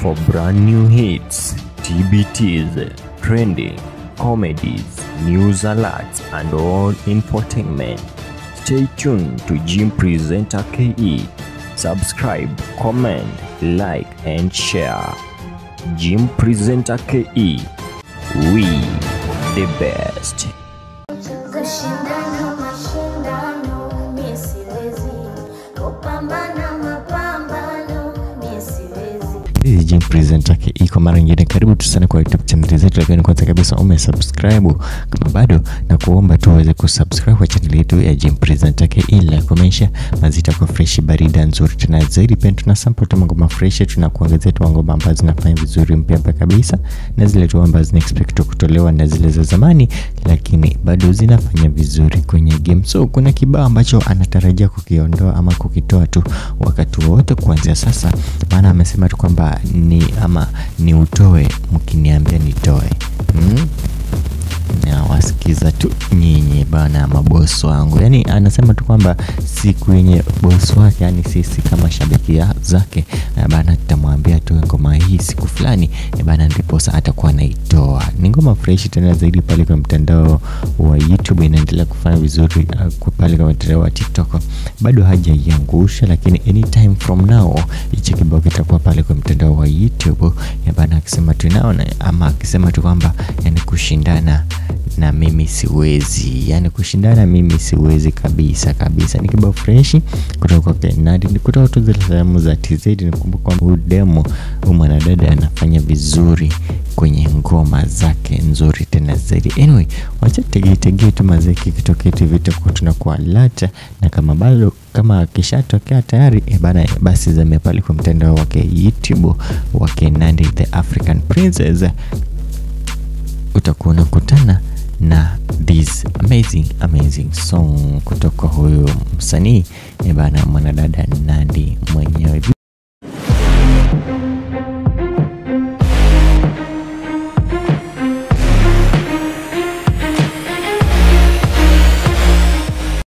For brand new hits, TBTs, trending, comedies, news alerts, and all infotainment, stay tuned to Jim Presenter KE. Subscribe, comment, like, and share. Jim Presenter KE. We the best. This is Jim Presenter KE. Kwa mara nyingine karibu tu sana kwa YouTube channel zetu, lakini kwanza kabisa umesubscribe kama bado, na kuomba tu uweze kusubscribe kwa channel yetu ya Jim Presenter KE, la kumesha mazita kwa fresh barida nzuri tena zaidi. Pia tuna sample tu ngoma fresh, tunakuongezea tu ngoma ambazo zinafanya vizuri mpya kabisa, na zile tu ambazo zina expect kutolewa na zile za zamani lakini bado zinafanya vizuri kwenye game. So kuna kibao ambacho anatarajia kukiondoa ama kukitoa tu wakati wote kuanzia sasa, maana amesema tu kwamba ni utoe mkiniambia nitoe. Na wasikiza tu nyinyi bana, mabosi wangu. Yani anasema tu kwamba siku yenye bosi wake, yani sisi kama shabiki zake bana, tutamwambia tu ngoma hii siku fulani bana, ndipo sasa atakuwa anaitoa. Ni ngoma fresh tena zaidi pale kwa mtandao wa YouTube, inaendelea kufanya vizuri pale kwa mtandao wa TikTok. Bado hajaiangusha, lakini anytime from now hicho kibao kitakuwa pale kwa mtandao wa YouTube bana, akisema tu naona ama akisema tu kwamba yani kushindana na mimi siwezi, yani kushindana mimi siwezi kabisa. Ni kibao fresh kutoka kwa Nadi, kutoka tu zile sehemu za TZ. Nikumbuka kwamba demo mwanadada anafanya vizuri kwenye ngoma zake nzuri tena zaidi. Anyway, wacha tegee tu maziki kitoke tu vitu kwa tunakuwa lata, na kama bado kama kishatokea tayari bana, basi zamia pale kwa mtandao wake YouTube wake Nandi the African Princess, utakuwa unakutana na this amazing song kutoka huyo msanii bana, mwanadada Nandi mwenyewe.